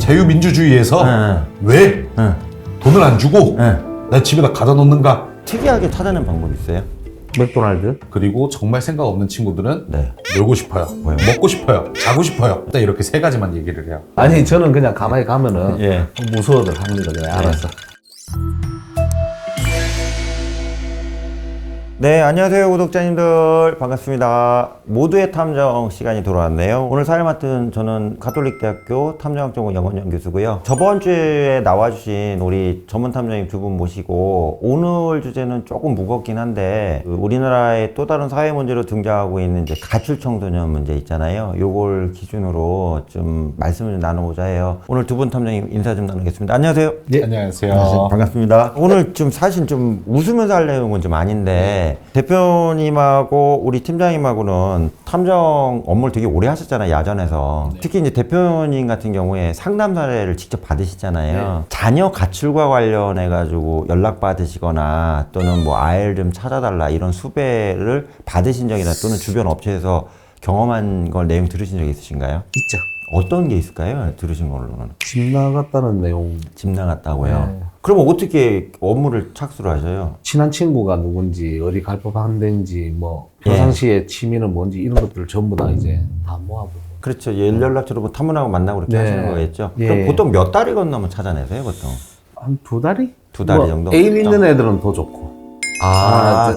자유민주주의에서 왜 돈을 안 주고 내 집에다 가둬 놓는가? 특이하게 찾아낸 방법이 있어요? 맥도날드? 그리고 정말 생각 없는 친구들은 네. 놀고 싶어요, 먹고 싶어요, 자고 싶어요. 일단 이렇게 세 가지만 얘기를 해요. 아니 저는 그냥 가만히 가면은 예. 무서워들 합니다. 그냥 알아서. 네, 안녕하세요 구독자님들, 반갑습니다. 모두의 탐정 시간이 돌아왔네요. 오늘 사회를 맡은 저는 가톨릭대학교 탐정학전공 염원영 교수고요. 저번 주에 나와주신 우리 전문 탐정님 두 분 모시고, 오늘 주제는 조금 무겁긴 한데 우리나라의 또 다른 사회 문제로 등장하고 있는 이제 가출 청소년 문제 있잖아요. 요걸 기준으로 좀 말씀을 좀 나눠보자 해요. 오늘 두 분 탐정님 인사 좀 나누겠습니다. 안녕하세요. 네, 안녕하세요. 반갑습니다. 오늘 좀 사실 좀 웃으면서 하려는 건 좀 아닌데, 대표님하고 우리 팀장님하고는 탐정 업무를 되게 오래 하셨잖아요, 야전에서. 특히 이제 대표님 같은 경우에 상담 사례를 직접 받으시잖아요. 자녀 가출과 관련해가지고 연락받으시거나 또는 뭐 아이를 좀 찾아달라 이런 수배를 받으신 적이나 또는 주변 업체에서 경험한 걸 내용 들으신 적 있으신가요? 있죠. 어떤 게 있을까요? 들으신 걸로는. 집 나갔다는 내용. 집 나갔다고요? 네. 그럼 어떻게 업무를 착수를 하셔요? 친한 친구가 누군지, 어디 갈 법한 데인지, 뭐 평상시에 취미는 뭔지 이런 것들을 전부 다 이제 다 모아보고. 그렇죠. 연락처로 뭐 탐문하고 만나고 그렇게 네. 하시는 거겠죠? 예. 그럼 보통 몇 달이 건너면 찾아내세요, 보통? 한 2달이? 두 달 정도? 애인 있는 애들은 더 좋고.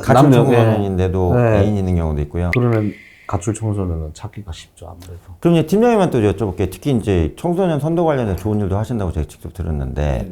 가출 남녀, 청소년인데도 네. 애인 있는 경우도 있고요. 그러면 가출 청소년은 찾기가 쉽죠, 아무래도. 그럼 이제 팀장님한테 또 여쭤볼게요. 특히 이제 청소년 선도 관련해서 좋은 일도 하신다고 제가 직접 들었는데,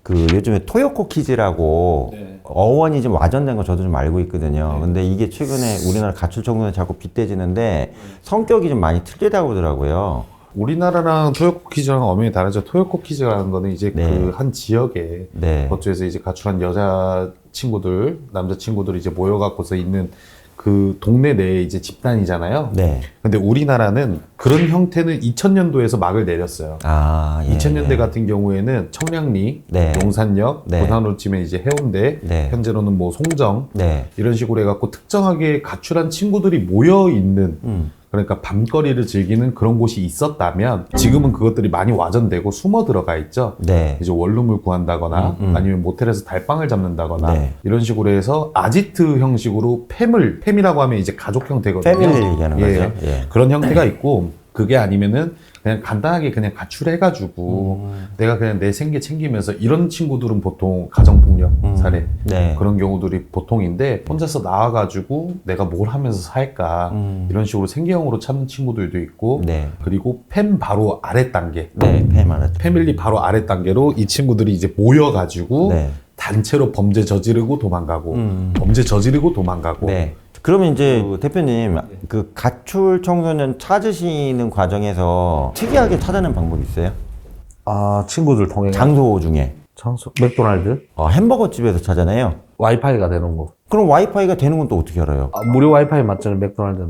그 요즘에 토요코 키즈라고 어원이 좀 와전된 거 저도 좀 알고 있거든요. 근데 이게 최근에 우리나라 가출 청소년이 자꾸 빗대지는데 성격이 좀 많이 틀리다고 하더라고요. 우리나라랑 토요코 키즈랑 엄연히 다르죠. 토요코 키즈라는 거는 이제 네. 그 한 지역에 네. 거주해서 이제 가출한 여자 친구들, 남자 친구들이 이제 모여갖고서 있는 그 동네 내에 이제 집단이잖아요. 네. 근데 우리나라는 그런 형태는 2000년도에서 막을 내렸어요. 예, 2000년대 예. 같은 경우에는 청량리, 네. 용산역, 네. 부산으로 치면 이제 해운대, 네. 현재로는 뭐 송정 네. 이런 식으로 해갖고 특정하게 가출한 친구들이 모여 있는 그러니까 밤거리를 즐기는 그런 곳이 있었다면 지금은 그것들이 많이 와전되고 숨어 들어가 있죠. 네. 이제 원룸을 구한다거나 아니면 모텔에서 달방을 잡는다거나 네. 이런 식으로 해서 아지트 형식으로 팸이라고 하면 이제 가족 형태거든요. 패밀리 얘기하는 예. 거죠. 예. 그런 형태가 있고, 그게 아니면은 그냥 간단하게 그냥 가출해가지고 내가 그냥 내 생계 챙기면서, 이런 친구들은 보통 가정폭력 사례 네. 그런 경우들이 보통인데, 혼자서 나와가지고 내가 뭘 하면서 살까 이런 식으로 생계형으로 찾는 친구들도 있고, 네. 그리고 팸 바로 아래 단계, 네. 패밀리. 패밀리 바로 아래 단계로 이 친구들이 이제 모여가지고 네. 단체로 범죄 저지르고 도망가고 범죄 저지르고 도망가고. 네. 그러면 이제 그 대표님, 그 가출 청소년 찾으시는 과정에서 특이하게 찾아낸 방법이 있어요? 친구들 통해. 장소 중에. 장소? 맥도날드? 햄버거 집에서 찾아내요. 와이파이가 되는 거. 그럼 와이파이가 되는 건 또 어떻게 알아요? 무료 와이파이 맞잖아요, 맥도날드는.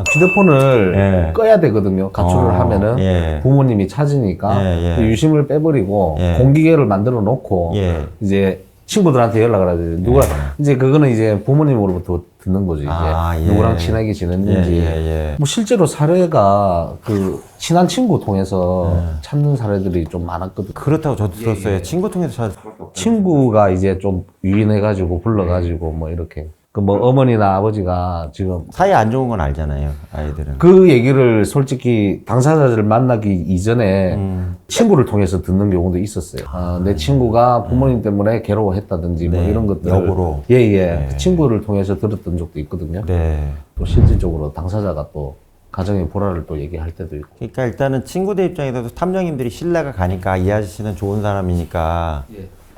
휴대폰을 예. 꺼야 되거든요. 가출을 하면은 예. 부모님이 찾으니까 예, 예. 유심을 빼버리고 예. 공기계를 만들어 놓고 예. 이제 친구들한테 연락을 하죠. 누가 이제 그거는 이제 부모님으로부터 듣는 거죠. 이제 예. 누구랑 친하게 지냈는지. 예. 뭐 실제로 사례가 그 친한 친구 통해서 찾는 사례들이 좀 많았거든요. 그렇다고 저도 들었어요. 친구 통해서 찾았어요. 친구가 이제 좀 유인해가지고 불러가지고 뭐 이렇게 그 뭐 어머니나 아버지가 지금 사이 안 좋은 건 알잖아요, 아이들은. 그 얘기를 솔직히 당사자들을 만나기 이전에 친구를 통해서 듣는 경우도 있었어요. 내 친구가 부모님 때문에 괴로워했다든지 뭐 네, 이런 것들 역으로. 예. 그 친구를 통해서 들었던 적도 있거든요. 네. 또 실질적으로 당사자가 또 가정의 불화를 또 얘기할 때도 있고. 그러니까 일단은 친구들 입장에서도 탐정님들이 신뢰가 가니까, 이 아저씨는 좋은 사람이니까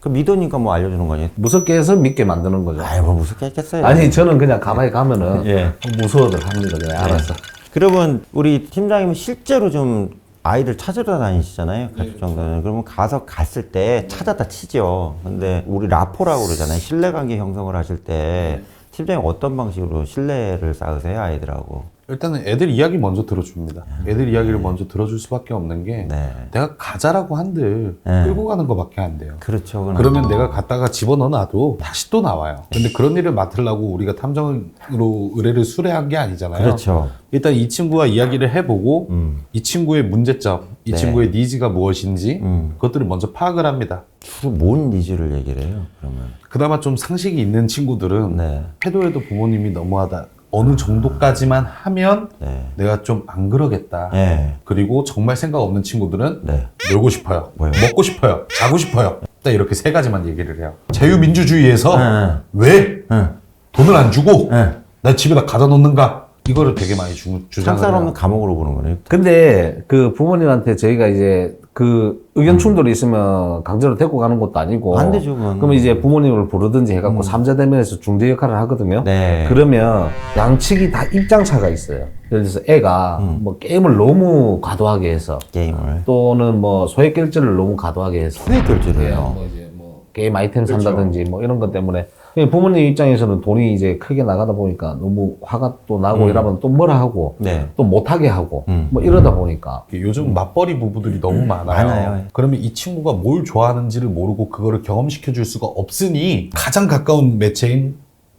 그 믿으니까 뭐 알려주는 거 아니에요? 무섭게 해서 믿게 만드는 거죠. 뭐 무섭게 했겠어요. 아니 저는 그냥 가만히 가면은 예. 무서워들 합니다. 그냥 알아서. 그러면 우리 팀장님은 실제로 좀 아이들 찾으러 다니시잖아요, 가출 청소년. 그러면 갔을 때 찾아다 치죠. 근데 우리 라포라고 그러잖아요. 신뢰관계 형성을 하실 때 팀장님 어떤 방식으로 신뢰를 쌓으세요, 아이들하고? 일단은 애들 이야기 먼저 들어줍니다. 애들 이야기를 먼저 들어줄 수밖에 없는 게 네. 내가 가자라고 한들 네. 끌고 가는 것밖에 안 돼요. 그렇죠. 그러면 내가 갔다가 집어넣어놔도 다시 또 나와요. 근데 그런 일을 맡으려고 우리가 탐정으로 의뢰를 수뢰한 게 아니잖아요. 그렇죠. 일단 이 친구와 이야기를 해보고 이 친구의 문제점, 이 네. 친구의 니즈가 무엇인지 그것들을 먼저 파악을 합니다. 주로 뭔 니즈를 얘기를 해요? 그러면. 그나마 좀 상식이 있는 친구들은 네. 해도 부모님이 너무하다. 어느 정도까지만 하면 네. 내가 좀 안 그러겠다. 네. 그리고 정말 생각 없는 친구들은 네. 놀고 싶어요. 뭐요? 먹고 싶어요. 자고 싶어요. 딱 이렇게 세 가지만 얘기를 해요. 자유민주주의에서 네. 왜 네. 돈을 안 주고 네. 나 집에다 가다 놓는가? 이거를 되게 많이 주장을 상관 해요. 없는 감옥으로 보는 거네요. 근데 그 부모님한테 저희가 이제 그 의견 충돌이 있으면 강제로 데리고 가는 것도 아니고. 안 되죠, 그건. 그러면 이제 부모님을 부르든지 해갖고 삼자 대면에서 중재 역할을 하거든요. 네. 그러면 양측이 다 입장차가 있어요. 예를 들어서 애가 뭐 게임을 너무 과도하게 해서 게임을. 또는 뭐 소액 결제를 너무 과도하게 해서 소액 결제를 해요. 뭐 이제 뭐 게임 아이템 산다든지 뭐 이런 것 때문에 부모님 입장에서는 돈이 이제 크게 나가다 보니까 너무 화가 또 나고 이러면 또 뭐라 하고 네. 또 못하게 하고 뭐 이러다 보니까 요즘 맞벌이 부부들이 너무 많아요. 많아요. 그러면 이 친구가 뭘 좋아하는지를 모르고 그거를 경험시켜 줄 수가 없으니 가장 가까운 매체인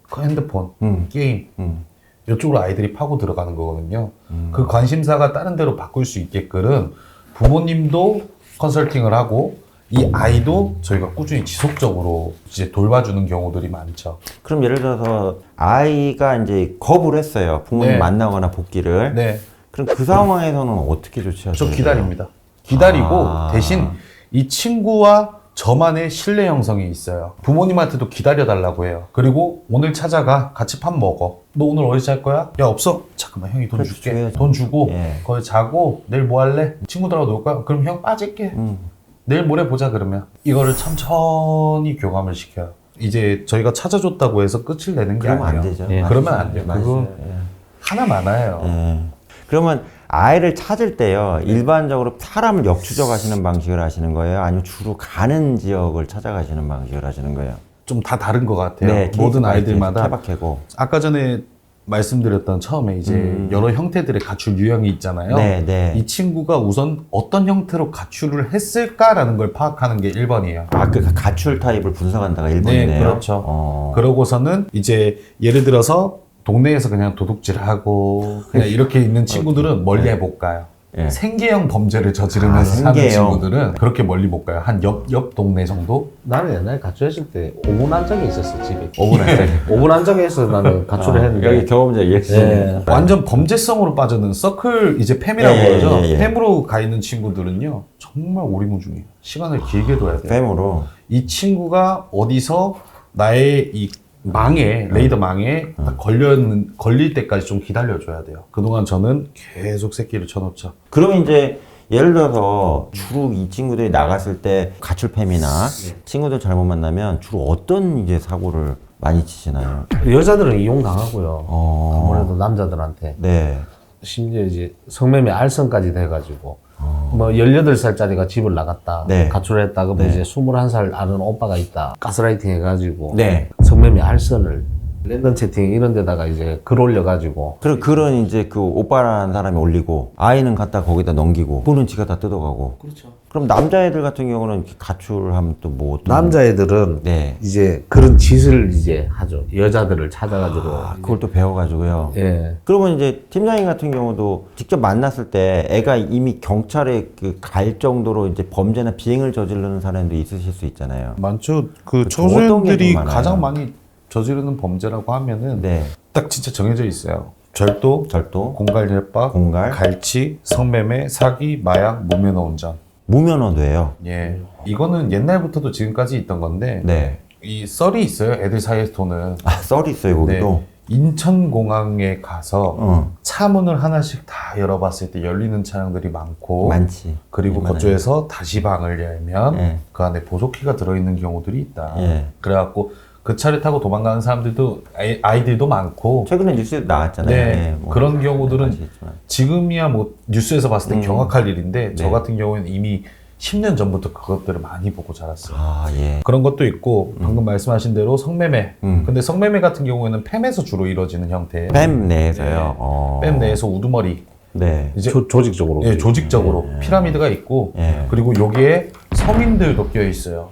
그 핸드폰, 게임 이쪽으로 아이들이 파고 들어가는 거거든요. 그 관심사가 다른 데로 바꿀 수 있게끔 부모님도 컨설팅을 하고 이 아이도 저희가 꾸준히 지속적으로 이제 돌봐주는 경우들이 많죠. 그럼 예를 들어서 아이가 이제 거부를 했어요. 부모님 네. 만나거나 복귀를. 네, 그럼 그 상황에서는 어떻게 조치하세요? 저 기다립니다. 기다리고 아. 대신 이 친구와 저만의 신뢰 형성이 있어요. 부모님한테도 기다려달라고 해요. 그리고 오늘 찾아가 같이 밥 먹어. 너 오늘 어디 잘 거야? 야 없어. 잠깐만 형이 돈 그렇지, 줄게. 줘야죠. 돈 주고 예. 거기 자고 내일 뭐 할래? 친구들하고 놀 거야? 그럼 형 빠질게. 내일 모레 보자 그러면. 이거를 천천히 교감을 시켜요. 이제 저희가 찾아줬다고 해서 끝을 내는 게 그러면 아니에요. 안 되죠. 예. 그러면 안 돼요. 맞아요. 그건 예. 하나 많아요. 예. 그러면 아이를 찾을 때요, 일반적으로 사람을 역추적하시는 방식을 하시는 거예요? 아니면 주로 가는 지역을 찾아가시는 방식을 하시는 거예요? 좀 다 다른 것 같아요. 네, 모든 케이스가 아이들마다. 케바케고. 아까 전에 말씀드렸던 처음에 이제 여러 형태들의 가출 유형이 있잖아요. 네, 네. 이 친구가 우선 어떤 형태로 가출을 했을까라는 걸 파악하는 게 1번이에요. 아, 그 가출 타입을 분석한다가 1번이네요. 네, 그렇죠. 그러고서는 이제 예를 들어서 동네에서 그냥 도둑질하고 그냥 이렇게 있는 친구들은 멀리 못 가요. 네. 생계형 범죄를 저지르면서 사는 생계형. 친구들은 그렇게 멀리 못 가요. 한 옆 동네 정도? 나는 옛날에 가출했을 때 5분 안짝에 있었어 집에. 5분 안짝에. 5분 안짝에서 나는 가출을 했는데 여기 경험자 얘기. 예. 완전 범죄성으로 빠져든 서클 이제 팸이라고 예, 그러죠. 예, 예. 팸으로 가 있는 친구들은요 정말 오리무중이에요. 시간을 길게 둬야 돼요. 뱀으로. 이 친구가 어디서 나의 이 망에 레이더 망에 딱 걸릴 때까지 좀 기다려줘야 돼요. 그동안 저는 계속 새끼를 쳐놓죠. 그러면 이제 예를 들어서 주로 이 친구들이 나갔을 때 가출팸이나 친구들 잘못 만나면 주로 어떤 이제 사고를 많이 치시나요? 여자들은 이용 당하고요. 아무래도 남자들한테 네. 심지어 이제 성매매 알선까지 돼가지고 뭐 18살짜리가 집을 나갔다 네. 가출을 했다 그러면 네. 이제 21살 아는 오빠가 있다 가스라이팅 해가지고 네. 성매매 알선을 랜덤 채팅 이런 데다가 이제 글 올려가지고 그런 이제 그 오빠라는 사람이 올리고 아이는 갖다 거기다 넘기고 돈은 지가 다 뜯어가고. 그렇죠. 그럼 남자애들 같은 경우는 가출하면 또 뭐 어떤? 남자애들은 네. 이제 그런 짓을 이제 하죠. 여자들을 찾아가지고 그걸 또 배워가지고요. 예. 그러면 이제 팀장님 같은 경우도 직접 만났을 때 애가 이미 경찰에 갈 정도로 이제 범죄나 비행을 저지르는 사람도 있으실 수 있잖아요. 많죠. 그 그쵸. 어떤 게좀 청소년들이 많아요? 가장 많이 저지르는 범죄라고 하면은 네. 딱 진짜 정해져 있어요. 절도, 절도, 공갈협박, 공갈. 갈치, 성매매, 사기, 마약, 무면허 운전. 무면허도예요. 예, 이거는 옛날부터도 지금까지 있던 건데 네. 이 썰이 있어요. 애들 사이에서 도는. 아, 썰이 있어요, 거기도. 인천공항에 가서 어. 차문을 하나씩 다 열어봤을 때 열리는 차량들이 많고 많지. 그리고 많아요. 그쪽에서 다시 방을 열면 예. 그 안에 보조키가 들어있는 경우들이 있다. 예. 그래갖고 그 차를 타고 도망가는 사람들도 아이들도 많고 최근에 뉴스에 나왔잖아요. 네, 뭐 그런 경우들은 아시겠지만. 지금이야 뭐 뉴스에서 봤을 때 경악할 일인데 저 네. 같은 경우에는 이미 10년 전부터 그것들을 많이 보고 자랐어요. 아, 예. 그런 것도 있고 방금 말씀하신 대로 성매매. 음. 근데 성매매 같은 경우에는 팸에서 주로 이루어지는 형태예요. 뱀 내에서요. 네. 어. 뺨 내에서 우두머리. 네. 이제 조직적으로. 예, 조직적으로 피라미드가 있고 예. 그리고 여기에 서민들도 껴 있어요.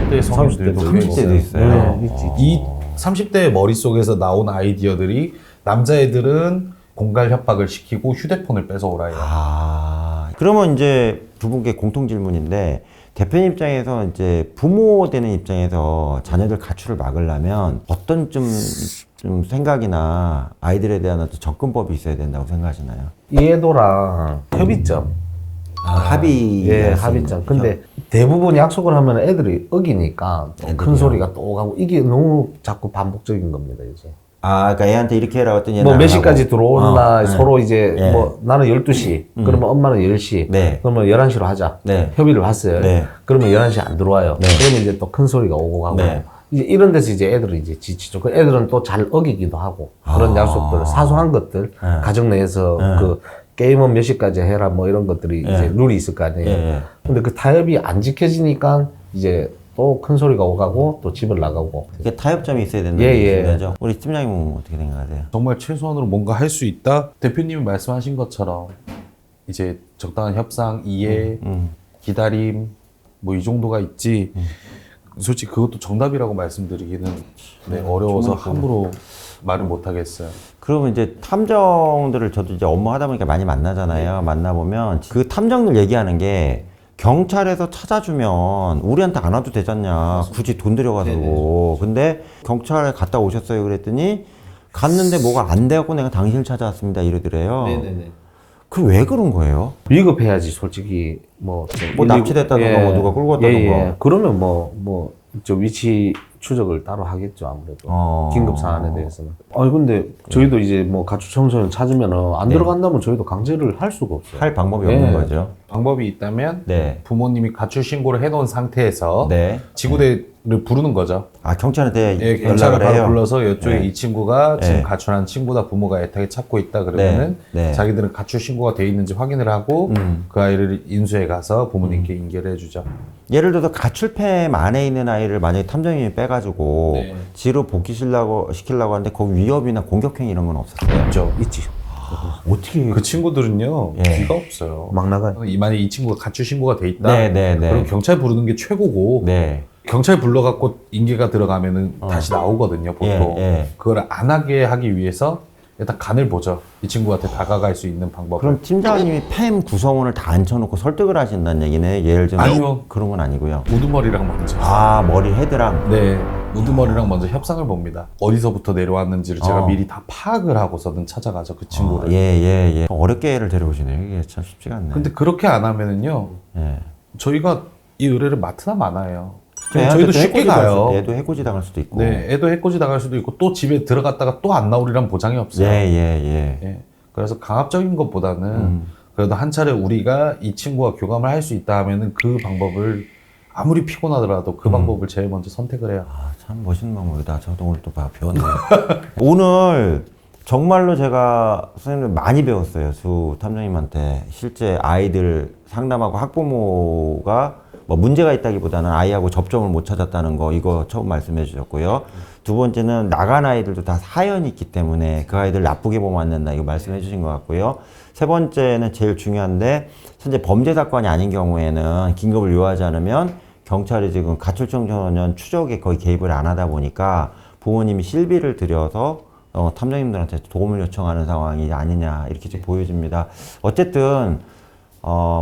30대 서민들도 30대도 있어요. 네, 있지. 이 30대의 머릿속에서 나온 아이디어들이 남자애들은 공갈 협박을 시키고 휴대폰을 뺏어오라요. 아, 그러면 이제 두 분께 공통 질문인데 대표님 입장에서 이제 부모 되는 입장에서 자녀들 가출을 막으려면 어떤 좀 생각이나 아이들에 대한 어떤 접근법이 있어야 된다고 생각하시나요? 이해도랑 협의점. 합의. 예, 합의점. 근데 대부분 약속을 하면 애들이 어기니까 또 큰 애들이요? 소리가 또 가고 이게 너무 자꾸 반복적인 겁니다, 이제. 아, 그러니까 애한테 이렇게 해라 했더니 뭐 얘는 몇 안 시까지 하고. 들어오나 네. 서로 이제 예. 뭐 나는 12시 그러면 엄마는 10시 네. 그러면 11시로 하자 네. 협의를 했어요. 네. 그러면 11시 안 들어와요. 네. 그러면 이제 또 큰 소리가 오고 가고 네. 이제 이런 데서 이제 애들은 이제 지치죠. 그 애들은 또 잘 어기기도 하고 그런 아. 약속들 사소한 것들 네. 가정 내에서 네. 그 게임은 몇 시까지 해라 뭐 이런 것들이 이제 룰이 있을 거 아니에요. 예. 근데 그 타협이 안 지켜지니까 이제 또 큰 소리가 오가고 또 집을 나가고 이게 타협점이 있어야 된다는 예, 예. 얘기죠. 우리 팀장님은 어떻게 생각하세요? 정말 최소한으로 뭔가 할 수 있다. 대표님이 말씀하신 것처럼 이제 적당한 협상, 이해, 기다림 뭐 이 정도가 있지. 솔직히 그것도 정답이라고 말씀드리기는 네, 어려워서 함부로 말을 못 하겠어요. 그러면 이제 탐정들을 저도 이제 업무 하다 보니까 많이 만나잖아요. 만나보면 그 탐정들 얘기하는 게 경찰에서 찾아주면 우리한테 안 와도 되잖냐. 굳이 돈 들여가지고. 근데 경찰에 갔다 오셨어요. 그랬더니 갔는데 뭐가 안 돼갖고 내가 당신을 찾아왔습니다. 이러더래요. 그 왜 그런 거예요? 위급해야지 솔직히 뭐 납치됐다든가 뭐 누가 끌고 왔다든가. 그러면 뭐 저 위치 추적을 따로 하겠죠 아무래도 긴급 사안에 대해서는. 아니 근데 저희도 이제 뭐 가출 청소년 찾으면은 안 네. 들어간다면 저희도 강제를 할 수가 없어요. 할 방법이 네. 없는 거죠. 방법이 있다면 네. 부모님이 가출 신고를 해놓은 상태에서 네. 지구대를 부르는 거죠. 아, 경찰한테 예, 경찰을 연락을 바로 해요? 불러서 이쪽에 네. 이 친구가 네. 지금 가출한 친구다, 부모가 애타게 찾고 있다 그러면은 네. 네. 자기들은 가출 신고가 돼 있는지 확인을 하고 그 아이를 인수해 가서 부모님께 인계를 해주죠. 예를 들어서 가출팸 안에 있는 아이를 만약에 탐정님이 빼가지고 네. 지로 복귀시키려고 하는데 거기 위협이나 공격행위 이런 건 없었어요? 있죠. 있지. 어떻게? 그 친구들은요 예. 귀가 없어요. 막 나가요. 만약 이 친구가 가출 신고가 돼 있다. 네. 그럼 경찰 부르는 게 최고고 네. 경찰 불러갖고 인계가 들어가면은 다시 나오거든요 보통. 예. 그걸 안 하게 하기 위해서 일단 간을 보죠. 이 친구한테 다가갈 수 있는 방법을. 그럼 팀장님이 팸 구성원을 다 앉혀놓고 설득을 하신다는 얘기네. 예를 들면 아니요. 그런 건 아니고요. 우두머리랑 먼저. 아, 머리 헤드랑. 네. 우두머리랑 먼저 협상을 봅니다. 어디서부터 내려왔는지를 제가 미리 다 파악을 하고서는 찾아가죠, 그 친구를. 예. 어렵게 애를 데려오시네요. 이게 참 쉽지가 않네. 근데 그렇게 안 하면은요, 예. 저희가 이 의뢰를 맡으나 마나요. 애한테 저희도 또 쉽게 해코지 당할 가요. 수- 애도 해코지 당할 수도 있고. 네, 애도 해코지 당할 수도 있고, 또 집에 들어갔다가 또 안 나오리란 보장이 없어요. 예. 예. 그래서 강압적인 것보다는 그래도 한 차례 우리가 이 친구와 교감을 할 수 있다 하면은 그 방법을 아무리 피곤하더라도 그 방법을 제일 먼저 선택을 해요. 아, 참 멋있는 방법이다. 저도 오늘 또 배웠네요. 오늘 정말로 제가 선생님들 많이 배웠어요. 수 탐정님한테. 실제 아이들 상담하고 학부모가 뭐 문제가 있다기보다는 아이하고 접점을 못 찾았다는 거, 이거 처음 말씀해 주셨고요. 두 번째는 나간 아이들도 다 사연이 있기 때문에 그 아이들 나쁘게 보면 안 된다, 이거 말씀해 주신 것 같고요. 세 번째는 제일 중요한데, 현재 범죄 사건이 아닌 경우에는 긴급을 요하지 않으면 경찰이 지금 가출 청소년 추적에 거의 개입을 안 하다 보니까 부모님이 실비를 들여서 탐정님들한테 도움을 요청하는 상황이 아니냐, 이렇게 좀 보여집니다. 어쨌든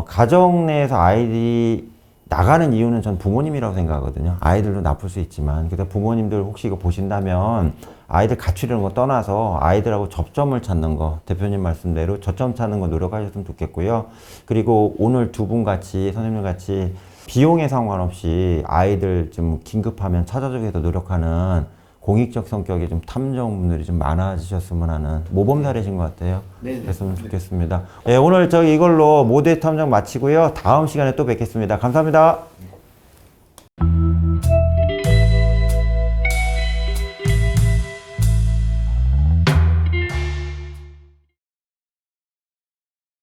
가정 내에서 아이들이 나가는 이유는 전 부모님이라고 생각하거든요. 아이들도 나쁠 수 있지만. 그래서 부모님들 혹시 이거 보신다면 아이들 가출이라는 거 떠나서 아이들하고 접점을 찾는 거, 대표님 말씀대로 저점 찾는 거 노력하셨으면 좋겠고요. 그리고 오늘 두 분 같이, 선생님 같이 비용에 상관없이 아이들 좀 긴급하면 찾아주기 위해서 노력하는 공익적 성격의 좀 탐정분들이 좀 많아지셨으면 하는 모범 사례신 것 같아요. 됐으면 좋겠습니다. 예, 오늘 이걸로 모두의 탐정 마치고요. 다음 시간에 또 뵙겠습니다. 감사합니다.